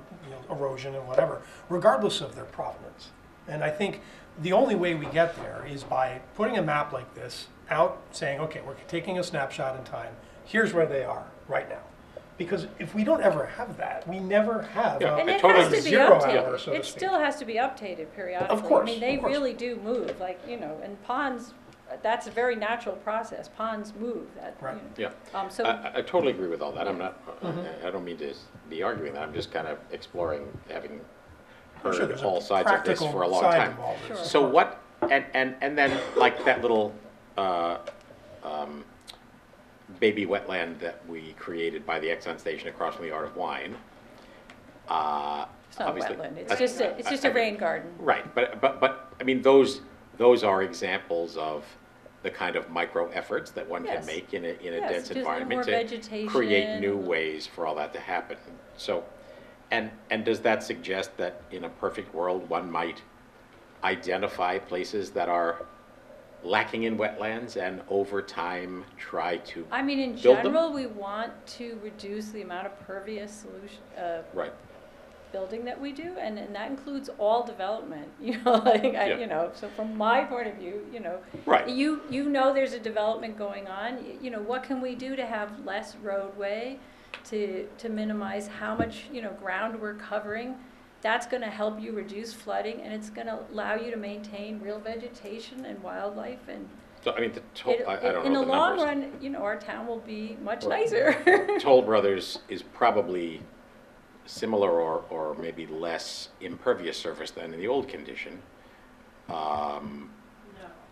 erosion and whatever, regardless of their provenance. And I think the only way we get there is by putting a map like this out, saying, okay, we're taking a snapshot in time. Here's where they are right now. Because if we don't ever have that, we never have Yeah. And I it totally has to agree. be 0 hour, updated. so to It speak. still has to be updated periodically. course, I mean, they of course. really do move, like, you know, and ponds, that's a very natural process. Ponds move, that, you Right. know. Yeah. So, I totally agree with all that. I'm not, I don't mean to be arguing that. I'm just kind of exploring, having I'm sure heard there's all sides of this practical for a long side time. of all this. Sure. So what, and then like that little baby wetland that we created by the Exxon station across from the Art of Wine. it's not a obviously- wetland, I- it's just a rain garden. Right, but, I mean, those are examples of the kind of micro efforts that one can Yes. make in a Yes, dense just environment more to vegetation, create new a little- ways for all that to happen. So, and does that suggest that in a perfect world, one might identify places that are lacking in wetlands and over time try to, I mean, in build them? general, we want to reduce the amount of pervious solution, right, building that we do, and that includes all development, you know, like, Yeah. you know, so from my point of view, you know. Right. You know there's a development going on, you know, what can we do to have less roadway, to minimize how much, you know, ground we're covering? That's gonna help you reduce flooding, and it's gonna allow you to maintain real vegetation and wildlife, and so, I mean, I don't in know the the long numbers. run, you know, our town will be much Well, nicer. Toll Brothers is probably similar or maybe less impervious surface than in the old condition.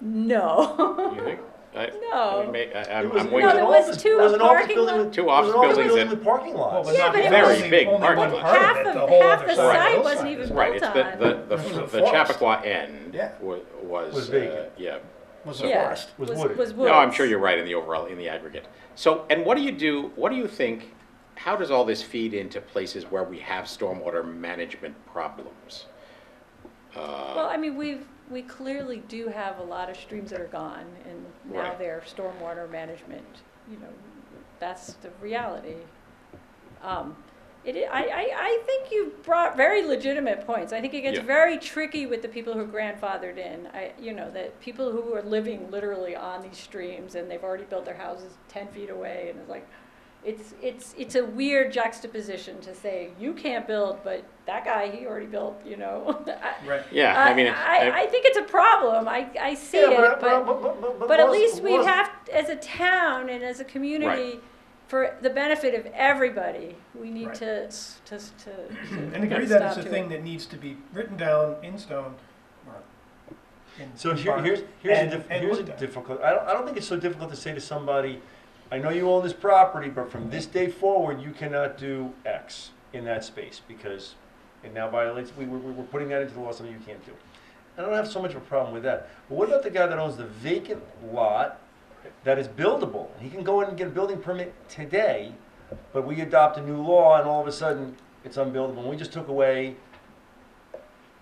No. You think? I'm No, winging No, it. there was two There was an office parking building lot- with- Two there was office an office buildings building that- with parking lots. Yeah, but it Very was big only parking one lot. part half of it, of, the whole half other the side, site hillside wasn't is even Right, built it's on. the It was a the forest. Chappaqua end Yeah. was, vacant. yeah. Was So- a Yeah, forest. Was wooded. was No, I'm woods. sure you're right in the overall, in the aggregate. So, and what do you think, how does all this feed into places where we have stormwater management problems? Well, I mean, we clearly do have a lot of streams that are gone, and now Right. they're stormwater management, you know, that's the reality. I think you brought very legitimate points. I think it gets Yeah. very tricky with the people who are grandfathered in. You know, that people who are living literally on these streams, and they've already built their houses 10 feet away, and it's like, it's a weird juxtaposition to say, you can't build, but that guy, he already built, you know. Right. Yeah, I mean, I think it's a problem. I see it, but at least we have, as a town and as a community, for the benefit of everybody, we need Right. to And agree put that stop it's a to thing it. that needs to be written down in stone. Or in So bark, here's and a looked at. difficult. I don't think it's so difficult to say to somebody, I know you own this property, but from this day forward, you cannot do X in that space because it now violates. We're putting that into the law, something you can't do. I don't have so much of a problem with that. But what about the guy that owns the vacant lot that is buildable? He can go in and get a building permit today, but we adopt a new law and all of a sudden it's unbuildable. And we just took away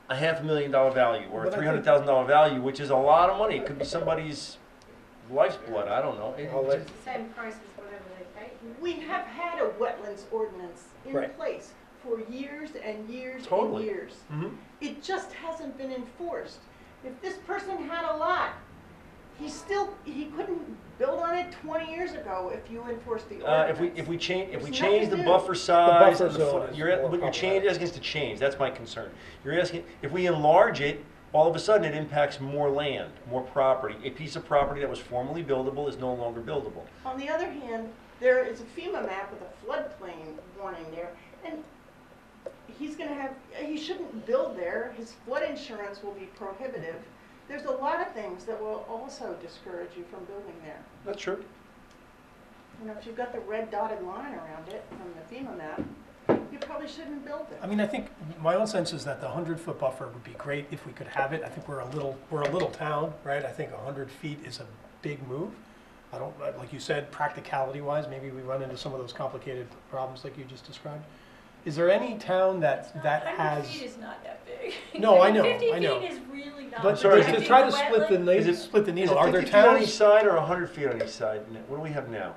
a $500,000 value or a But I think- $300,000 value, which is a lot of money. It could be somebody's life's blood. I don't know. I'll let- Same price as whatever they pay. We have had a wetlands ordinance in Right. place for years and years and Totally. years. Mhm. It just hasn't been enforced. If this person had a lot, he couldn't build on it 20 years ago if you enforced the ordinance. If we change There's the nothing buffer new. size, buffer and the zone is more what you're problematic. asking us to change. That's my concern. You're asking if we enlarge it, all of a sudden it impacts more land, more property. A piece of property that was formerly buildable is no longer buildable. On the other hand, there is a FEMA map with a floodplain warning there, and he shouldn't build there. His flood insurance will be prohibitive. There's a lot of things that will also discourage you from building there. That's true. You know, if you've got the red dotted line around it from the FEMA map, you probably shouldn't build I it. mean, I think my own sense is that the 100-foot buffer would be great if we could have it. I think we're a little town, right? I think 100 feet is a big move. I don't, like you said, practicality-wise, maybe we run into some of those complicated problems like you just described. Is there any town that 100 has? feet is not that big. No, I know, 50 I know. feet is really not. But sorry, to is it- try to Protecting split the Is needle, it are 50 there feet on each towns side or 100 feet on each side? What do we have now?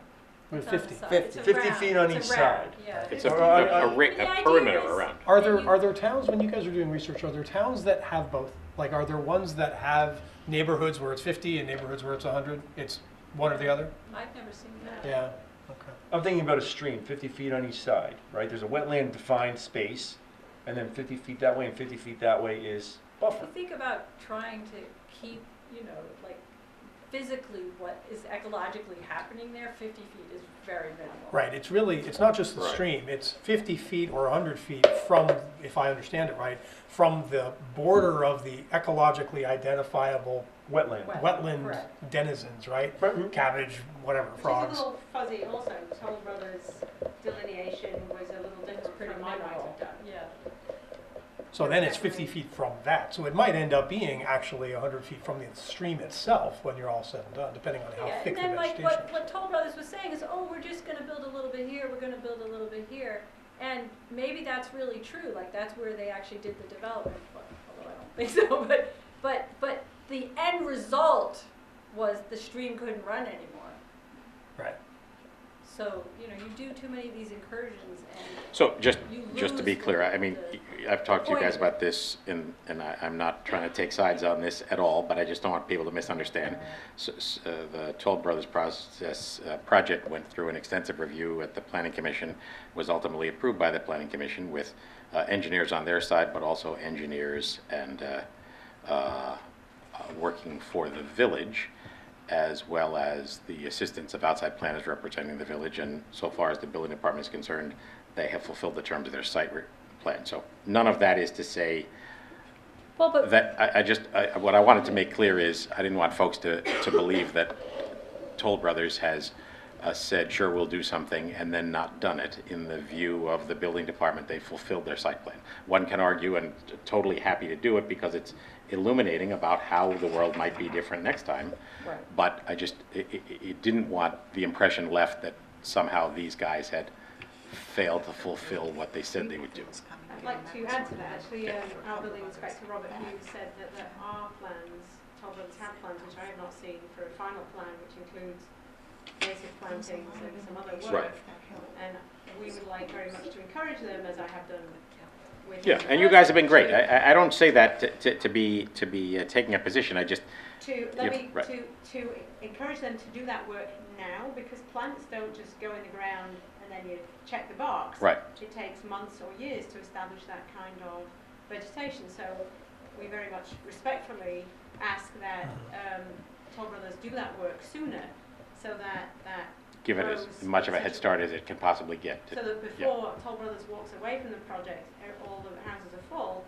with It's on the 50? side. 50. It's a 50 round. feet on It's each a round, side. yeah. It's The a idea perimeter is around. Are that you- there towns, when you guys are doing research, are there towns that have both? Like, are there ones that have neighborhoods where it's 50 and neighborhoods where it's 100? It's one or the other? I've never seen that. Yeah. Okay. I'm thinking about a stream, 50 feet on each side, right? There's a wetland defined space, and then 50 feet that way and 50 feet that way is buffer. You think about trying to keep, like physically what is ecologically happening there, 50 feet is very minimal. Right, it's not just the Right. stream, it's 50 feet or 100 feet from, if I understand it right, from the border of the ecologically identifiable Wetland. wetland Correct. denizens, right? Right. Cabbage, whatever, Which frogs. is a little fuzzy also. Toll Brothers delineation was a little different Pretty from my might minimal. have done. Yeah. So then it's 50 feet from that. So it might end up being actually 100 feet from the stream itself when you're all said and done, depending on how Yeah, thick and the then like vegetation is. what Toll Brothers was saying is, oh, we're just gonna build a little bit here, we're gonna build a little bit here. And maybe that's really true, like that's where they actually did the development, well, although I don't think so, but the end result was the stream couldn't run anymore. Right. So, you do too many of these incursions and So just You to be lose clear, the- I mean, the I've talked to you point guys of it. about this, and I'm not trying to take sides on this at all, but I just don't want people to misunderstand. The Toll Brothers project went through an extensive review at the Planning Commission, was ultimately approved by the Planning Commission with engineers on their side, but also engineers and working for the village, as well as the assistance of outside planners representing the village. And so far as the building department is concerned, they have fulfilled the terms of their site plan. So none of that is to say well, but that, what I wanted to make clear is, I didn't want folks to believe that Toll Brothers has said, sure, we'll do something, and then not done it. In the view of the building department, they fulfilled their site plan. One can argue, and totally happy to do it, because it's illuminating about how the world might be different next time. Right. But it didn't want the impression left that somehow these guys had failed to fulfill what they said they would do. I'd like to add to that, actually, our building inspector, Robert Hughes, said that there are plans, Toll Brothers have plans, which I have not seen, for a final plan, which includes native plantings and some other work. Right. And we would like very much to encourage them, as I have done with. Yeah, and you guys have been great. I don't say that to be taking a position. I just, To right. to encourage them to do that work now, because plants don't just go in the ground and then you check the box. Right. It takes months or years to establish that kind of vegetation. So we very much respectfully ask that Toll Brothers do that work sooner, so that give it as much of a head start as it can possibly get. so that before Toll Brothers walks away from the project, all the houses are full,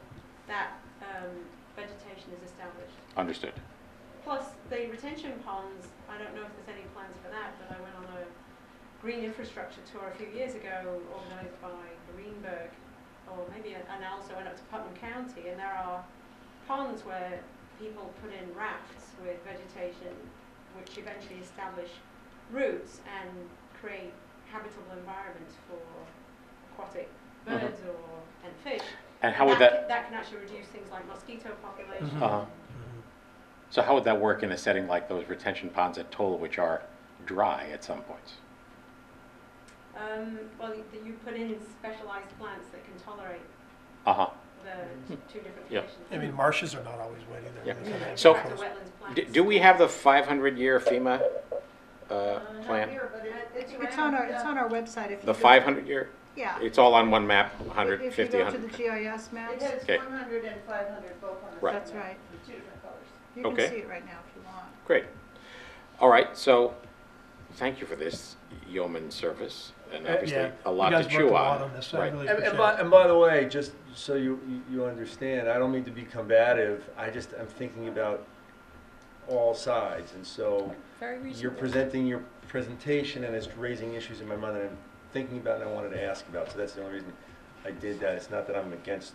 that vegetation is established. Understood. Plus, the retention ponds, I don't know if there's any plans for that, but I went on a green infrastructure tour a few years ago, organised by Greenberg, or maybe, and I also went up to Putnam County, and there are ponds where people put in rafts with vegetation, which eventually establish roots and create habitable environments for aquatic birds and fish. And how would that, That can actually reduce things like mosquito population. so how would that work in a setting like those retention ponds at Toll, which are dry at some points? Well, you put in specialized plants that can tolerate Uh-huh. the two different Yeah. conditions. I mean, marshes are not always wet either. Yeah. They can have So- Back to coast. wetlands plants. Do we have the 500-year FEMA plan? It's on our website if you. The go- 500-year? Yeah. It's all on one map, 100, If you 50, go to 100? the GIS maps, It has Okay. 100 and 500 both on the Right. same that's map, right. with two different colors. You can Okay. see it right now if you want. Great. All right, so thank you for this yeoman service, and obviously Yeah, a lot you to guys chew worked a lot on. on this. I Right. really And appreciate it. by the way, just so you understand, I don't mean to be combative. I'm thinking about all sides, and so very you're reasonable. presenting your presentation, and it's raising issues in my mind that I'm thinking about and I wanted to ask about. So that's the only reason I did that. It's not that I'm against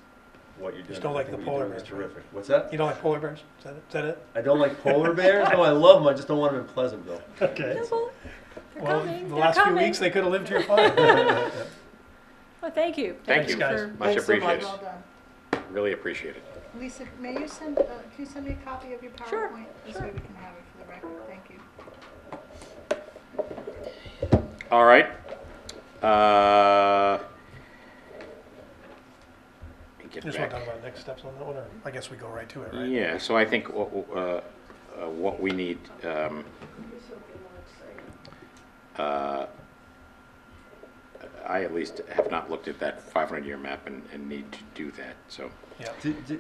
what you're doing. Just don't I like think the what you're polar doing is bears, right? terrific. What's that? You don't like polar bears? Is that it? I don't like polar bears. No, I love them. I just don't want them in Pleasantville. Okay. No, well, they're Well, coming, the they're last few coming. weeks, they could have lived here fine. Well, thank you. Thank Thanks you. guys. for- Much Thanks so much. appreciated. Well done. Really appreciate it. Lisa, may you send, can you send me a copy of your Sure, PowerPoint? This sure. way we can have it for the record. Thank you. All right. Let me get Just want to back. talk about next steps on that one, or I guess we go right to it, right? Yeah, so I think what we need, I at least have not looked at that 500-year map and need to do that, so. Yeah. Did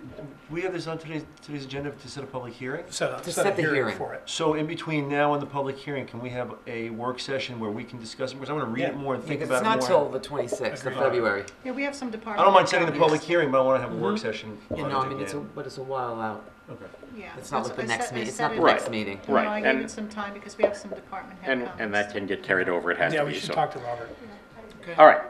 we have this on today's agenda to set a public hearing? To set the hearing. for it. So in between now and the public hearing, can we have a work session where we can discuss it? Because I want to read it more and think Because about it's it not more. till the 26th of Agreed. February. Yeah, we have some I department. don't mind setting the heads. public hearing, but I want to have a work session. You on know, it I mean, again. but it's a while out. Okay. Yeah. It's not like the I next set- I meeting, it's set not the it- next Right. meeting. No, Right, I and- gave it some time because we have some department head comments. And that can get carried over, it has Yeah, to we be, should so. talk to Robert. Okay. All right,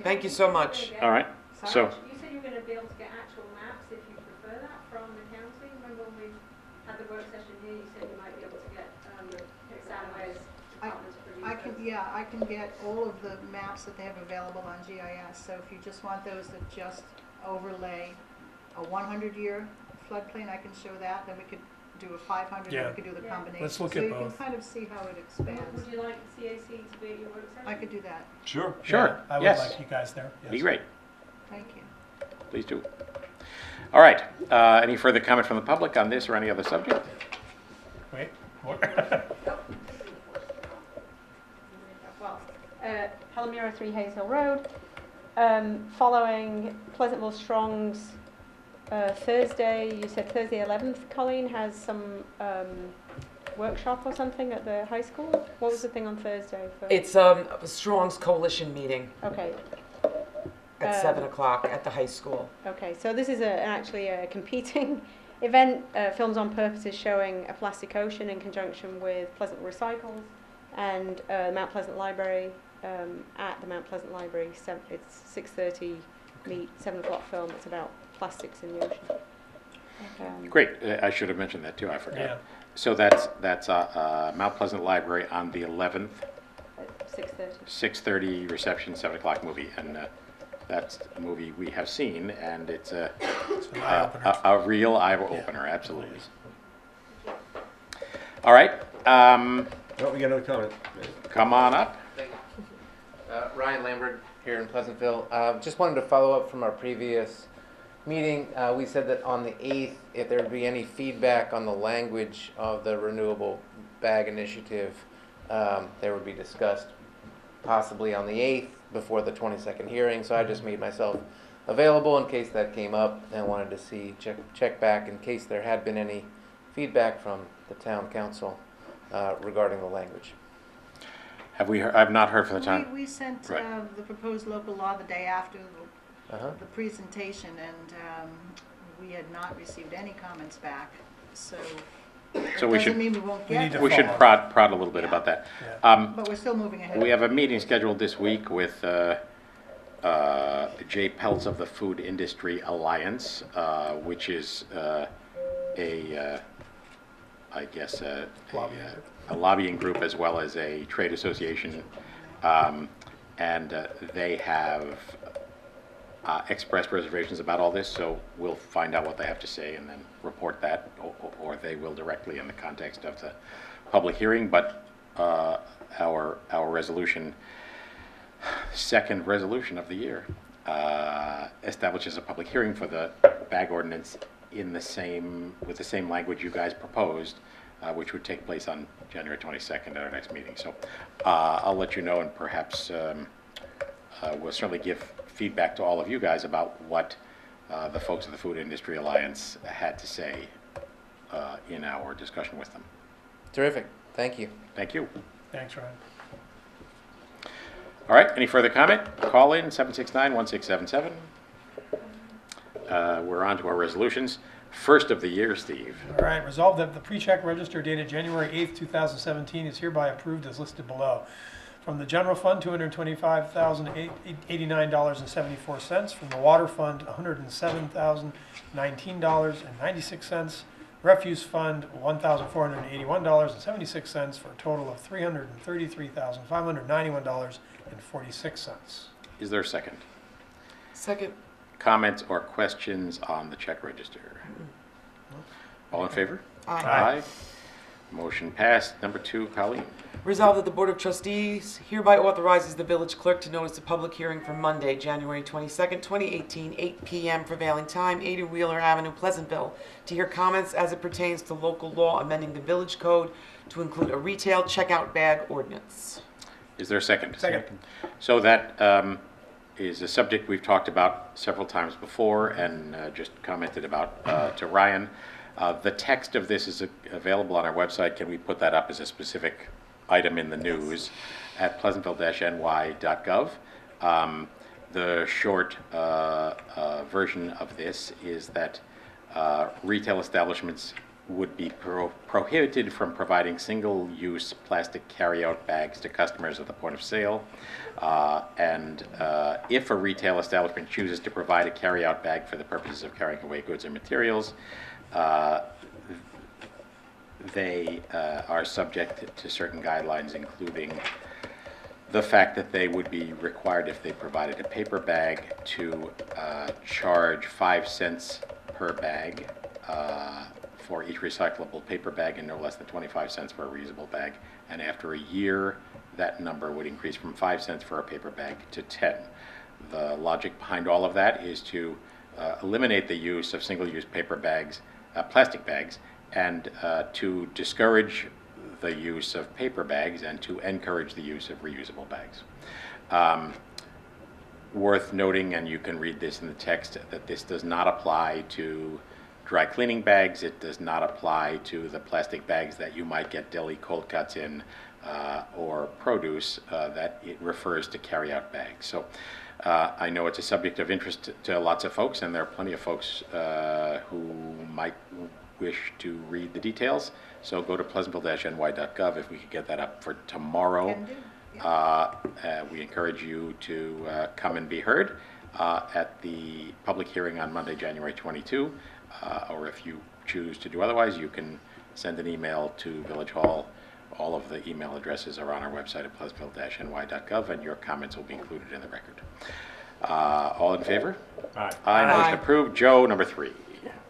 Thank you so much. all right, so, You said you were going to be able to get actual maps if you prefer that from the county. Remember when we had the work session here, you said you might be able to get Samware's department to produce I can, those. yeah, I can get all of the maps that they have available on GIS, so if you just want those that just overlay a 100-year floodplain, I can show that, then we could do a 500, Yeah. then we could do the Yeah. combination. Let's look so at you can both. kind of see how it expands. Would you like the CAC to be at your work session? I could do that, Sure. sure, Yeah, I would yes, like you guys there. Yes. be great, thank you. please do. All right, any further comment from the public on this or any other subject? Wait, what? Well, Palmyra 3 Hazel Road, following Pleasantville Strong's Thursday, you said Thursday 11th, Colleen has some workshop or something at the high school? What was the thing on Thursday? It's a Strong's Coalition meeting Okay, at 7 o'clock at the high school. okay, so this is actually a competing event. Films on Purpose is showing A Plastic Ocean in conjunction with Pleasant Recycles and Mount Pleasant Library at the Mount Pleasant Library. It's 6:30 meet, 7 o'clock film. It's about plastics in the ocean. Great, I should have mentioned that too, I forgot. Yeah. So that's Mount Pleasant Library on the 11th, At 6:30. 6:30 reception, 7 o'clock movie, and that's a movie we have seen, and it's It's an eye-opener. a real eye-opener, absolutely. All right, Oh, we got another comment. come on up. Ryan Lambert here in Pleasantville. Just wanted to follow up from our previous meeting. We said that on the 8th, if there would be any feedback on the language of the renewable bag initiative, they would be discussed possibly on the 8th before the 22nd hearing. So I just made myself available in case that came up and wanted to see, check back in case there had been any feedback from the town council regarding the language. Have we heard, I've not heard from the town. We sent Right. the proposed local law the day after Uh-huh. the presentation, and we had not received any comments back, so it So we doesn't should, mean we won't We get need to them, we should follow. prod a little bit Yeah. about that. Yeah. but we're still moving ahead. We have a meeting scheduled this week with Jay Peltz of the Food Industry Alliance, which is I guess, Lobbying. a lobbying group as well as a trade association. And they have expressed reservations about all this, so we'll find out what they have to say and then report that, or they will directly in the context of the public hearing. But our resolution, second resolution of the year, establishes a public hearing for the bag ordinance with the same language you guys proposed, which would take place on January 22nd at our next meeting. So I'll let you know, and perhaps we'll certainly give feedback to all of you guys about what the folks of the Food Industry Alliance had to say in our discussion with them. Terrific. Thank you. Thank you. Thanks, Ryan. All right, any further comment? Call in 769-1677. We're on to our resolutions. First of the year, Steve. All right, resolved that the pre-check register dated January 8th, 2017 is hereby approved as listed below. From the general fund, $225,089.74. From the water fund, $107,019.96. Refuse fund, $1,481.76 for a total of $333,591.46. Is there a second? Second. Comments or questions on the check register? All in favor? Aye. Motion passed. Number 2, Colleen. Resolved that the Board of Trustees hereby authorizes the village clerk to notice a public hearing for Monday, January 22nd, 2018, 8 p.m. prevailing time, 80 Wheeler Avenue, Pleasantville, to hear comments as it pertains to local law amending the village code to include a retail checkout bag ordinance. Is there a second? Second. So that is a subject we've talked about several times before and just commented about to Ryan. The text of this is available on our website. Can we put that up as a specific item in the news at pleasantville-ny.gov? The short version of this is that retail establishments would be prohibited from providing single-use plastic carry-out bags to customers at the point of sale. And if a retail establishment chooses to provide a carry-out bag for the purposes of carrying away goods or materials, they are subject to certain guidelines, including the fact that they would be required, if they provided a paper bag, to charge 5 cents per bag for each recyclable paper bag and no less than 25 cents for a reusable bag. And after a year, that number would increase from 5 cents for a paper bag to 10. The logic behind all of that is to eliminate the use of single-use paper bags, plastic bags, and to discourage the use of paper bags and to encourage the use of reusable bags. Worth noting, and you can read this in the text, that this does not apply to dry cleaning bags. It does not apply to the plastic bags that you might get deli cold cuts in or produce, that it refers to carry-out bags. So I know it's a subject of interest to lots of folks, and there are plenty of folks who might wish to read the details. So go to pleasantville-ny.gov if we could get that up for tomorrow. Can do, yeah. We encourage you to come and be heard at the public hearing on Monday, January 22, or if you choose to do otherwise, you can send an email to Village Hall. All of the email addresses are on our website at pleasantville-ny.gov, and your comments will be included in the record. All in favor? Aye. Aye. Motion approved. Joe, number 3.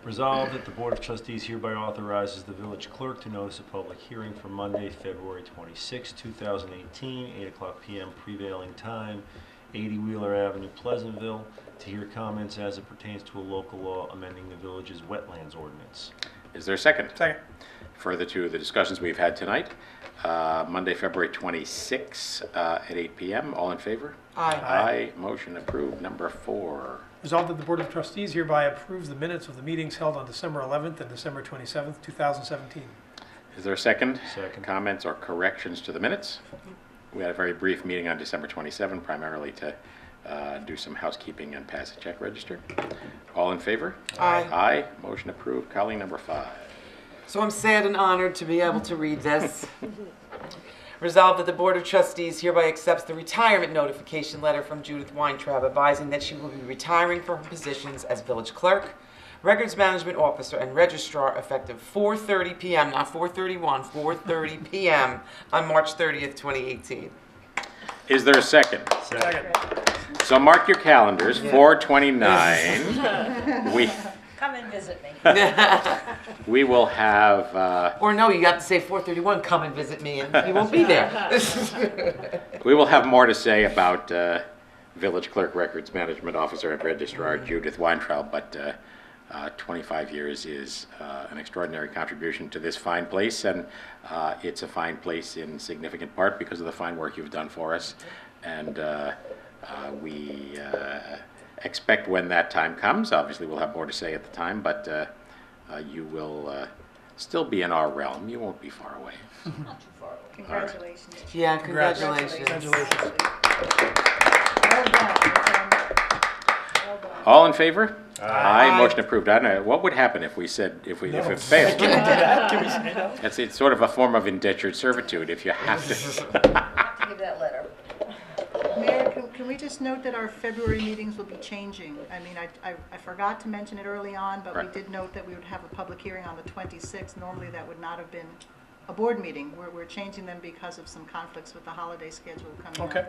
Resolved that the Board of Trustees hereby authorizes the village clerk to notice a public hearing for Monday, February 26, 2018, 8 o'clock p.m. prevailing time, 80 Wheeler Avenue, Pleasantville, to hear comments as it pertains to a local law amending the village's wetlands ordinance. Is there a second? Second. Further to the discussions we've had tonight, Monday, February 26 at 8 p.m. All in favor? Aye. Aye. Motion approved. Number 4. Resolved that the Board of Trustees hereby approves the minutes of the meetings held on December 11th and December 27th, 2017. Is there a second? Second. Comments or corrections to the minutes? We had a very brief meeting on December 27, primarily to do some housekeeping and pass a check register. All in favor? Aye. Aye. Motion approved. Colleen, number 5. So I'm sad and honored to be able to read this. Resolved that the Board of Trustees hereby accepts the retirement notification letter from Judith Weintraub advising that she will be retiring from her positions as village clerk, records management officer, and registrar effective 4:30 p.m., not 4:31, 4:30 p.m. on March 30th, 2018. Is there a second? Second. So mark your calendars, 4/29. Come and visit me. We will have, Or no, you got to say 4:31, come and visit me, and you won't be there. we will have more to say about Village Clerk, Records Management Officer, and Registrar Judith Weintraub, but 25 years is an extraordinary contribution to this fine place, and it's a fine place in significant part because of the fine work you've done for us. And we expect when that time comes, obviously we'll have more to say at the time, but you will still be in our realm. You won't be far away. Congratulations. Yeah, Congrats. congratulations. Congratulations. Well done. Well done. All in favor? Aye. Motion approved. I don't know, what would happen if we said, if it failed? Can we do that? Can we say that? It's sort of a form of indentured servitude if you have to. Give that letter. Mayor, can we just note that our February meetings will be changing? I mean, I forgot to mention it early on, but we Right. did note that we would have a public hearing on the 26th. Normally, that would not have been a board meeting. We're changing them because of some conflicts with the holiday schedule coming up Okay.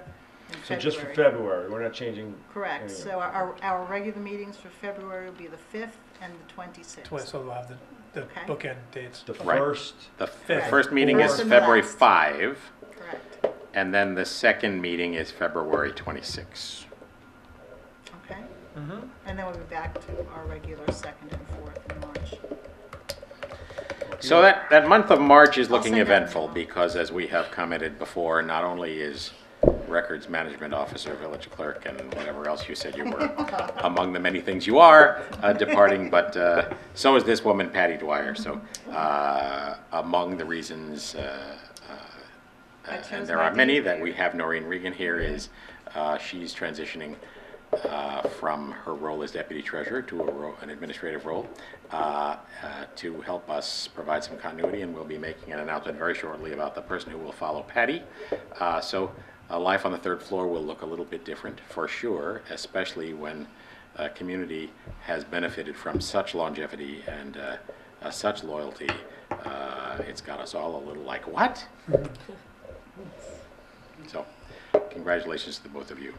in So February. just for February, we're not changing. Correct. anything. So our regular meetings for February will be the 5th and the 26th. So we'll have the Okay. bookend dates. The Right. first, The Fifth. first meeting is First and February last. 5, Correct. and then the second meeting is February 26. Okay. Mm-hmm. And then we'll be back to our regular 2nd and 4th in March. So that month of March is I'll looking send out an eventful email. because, as we have commented before, not only is records management officer, village clerk, and whatever else you said you were, among the many things you are, departing, but so is this woman, Patty Dwyer. So among the reasons, and there are many that we have Noreen Regan here, is she's transitioning from her role as deputy treasurer to an administrative role to help us provide some continuity, and we'll be making an announcement very shortly about the person who will follow Patty. So life on the third floor will look a little bit different for sure, especially when a community has benefited from such longevity and such loyalty. It's got us all a little like, what? So congratulations to the both of you.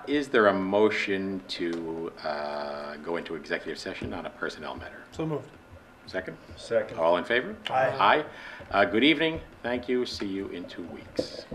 Is there a motion to go into executive session on a personnel matter? So moved. Second? Second. All in favor? Aye. Aye. Good evening. Thank you. See you in 2 weeks.